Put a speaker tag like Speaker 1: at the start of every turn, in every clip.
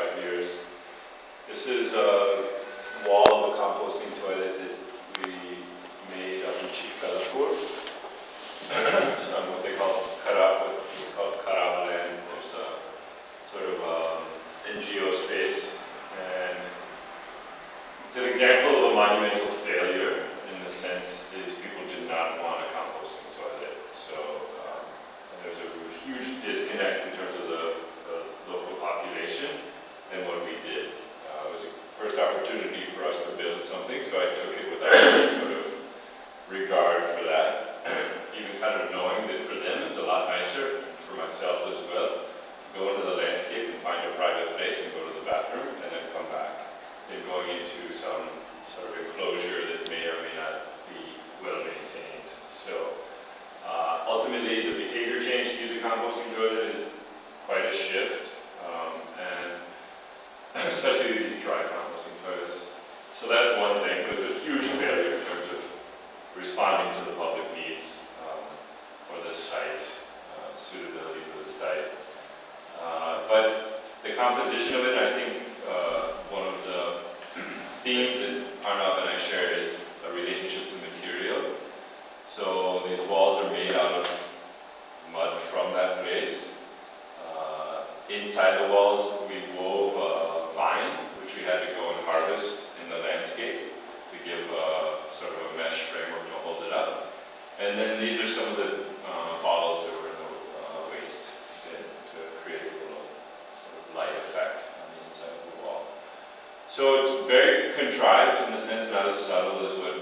Speaker 1: 5 years. This is a wall of the composting toilet that we made up in Chikkalapur. What they call it's called Karava land. There's a sort of NGO space, and it's an example of a monumental failure in the sense these people did not want a composting toilet. So there's a huge disconnect in terms of the local population and what we did. It was a first opportunity for us to build something, so I took it without any sort of regard for that. Even kind of knowing that for them it's a lot nicer, for myself as well, go into the landscape and find a private place and go to the bathroom and then come back, than going into some sort of enclosure that may or may not be well maintained. So ultimately the behavior change to use a composting toilet is quite a shift, and especially these dry composting toilets. So that's one thing, but it's a huge failure in terms of responding to the public needs for this site, suitability for the site. But the composition of it, I think one of the themes that Arnab and I share is a relationship to material. So these walls are made out of mud from that place. Inside the walls we wove a vine, which we had to go and harvest in the landscape to give sort of a mesh framework to hold it up. And then these are some of the bottles that were in the waste bin to create a little sort of light effect on the inside of the wall. So it's very contrived in the sense, not as subtle as what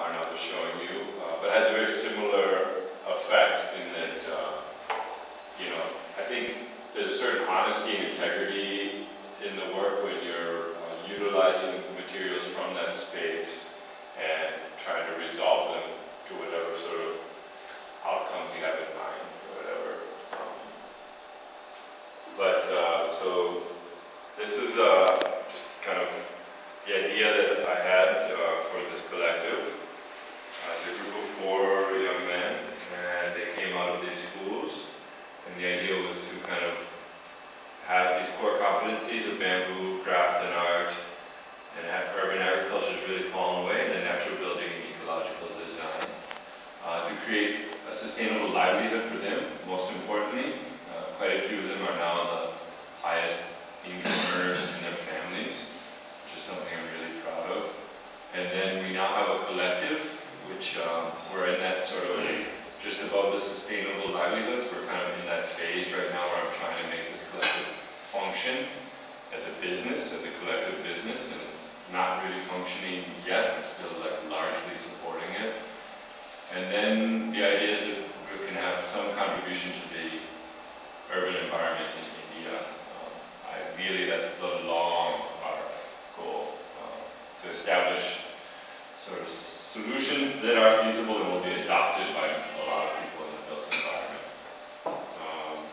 Speaker 1: Arnab was showing you, but has a very similar effect in that, I think there's a certain honesty and integrity in the work when you're utilizing materials from that space and trying to resolve them to whatever sort of outcomes you have in mind or whatever. So this is just kind of the idea that I had for this collective. It's a group of 4 young men, and they came out of these schools, and the idea was to kind of have these core competencies of bamboo, craft, and art, and have urban agriculture has really fallen away, and then natural building and ecological design, to create a sustainable livelihood for them. Most importantly, quite a few of them are now the highest income earners in their families, which is something I'm really proud of. And then we now have a collective, which we're in that sort of just above the sustainable livelihoods. We're kind of in that phase right now where I'm trying to make this collective function as a business, as a collective business, and it's not really functioning yet. I'm still largely supporting it. And then the idea is that we can have some contribution to the urban environment in India. Ideally, that's the long arc goal, to establish sort of solutions that are feasible and will be adopted by a lot of people in the built environment.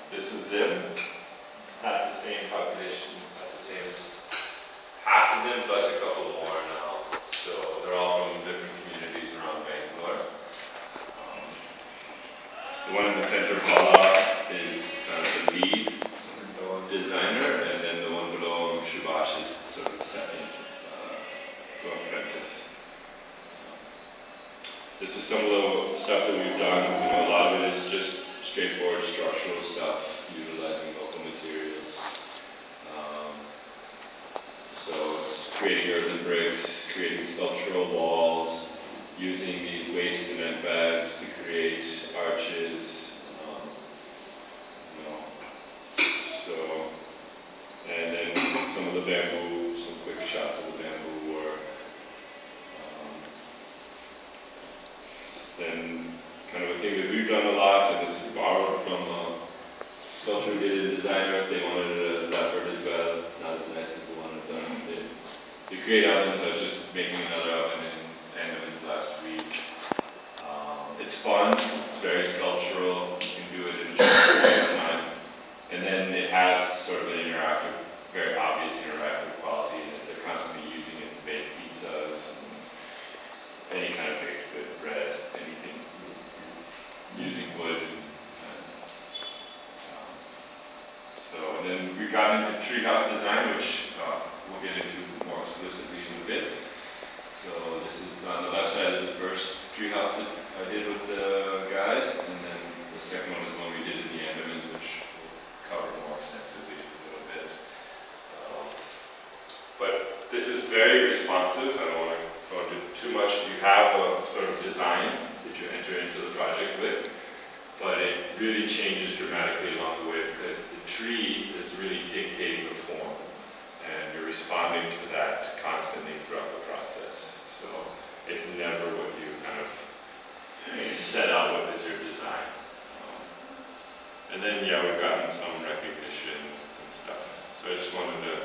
Speaker 1: This is them. It's not the same population, not the same as half of them, plus a couple more now. So they're all from different communities around Bangalore. The one in the center, Bala, is kind of the lead designer, and then the one below him, Subhash, is sort of the second apprentice. This is some of the stuff that we've done. A lot of it is just straightforward structural stuff, utilizing local materials. So it's creating earthen bricks, creating sculptural walls, using these waste cement bags to create arches. And then some of the bamboo, some quick shots of the bamboo work. Then kind of a thing that we've done a lot, and this is borrowed from a sculpture we did in designer. They wanted a leopard as well. It's not as nice as the one that's on it. They create ovens. I was just making another oven in ovens last week. It's fun. It's very sculptural. You can do it in a short period of time. And then it has sort of an interactive, very obvious interactive quality in that they're constantly using it to bake pizzas and any kind of baked good bread, anything using wood. And
Speaker 2: then we got into treehouse design, which we'll get into more explicitly in a bit. So this is on the left side is the first treehouse that I did with the guys, and then the second one is one we did in the Andamans, which we'll cover more extensively in a little bit.
Speaker 1: But this is very responsive. I don't want to go into too much. You have a sort of design that you enter into the project with, but it really changes dramatically along the way because the tree is really dictating the form, and you're responding to that constantly throughout the process. So it's never what you kind of set out with as your design. And then, yeah, we've gotten some recognition and stuff. So I just wanted to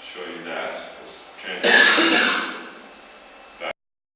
Speaker 1: show you that. Transition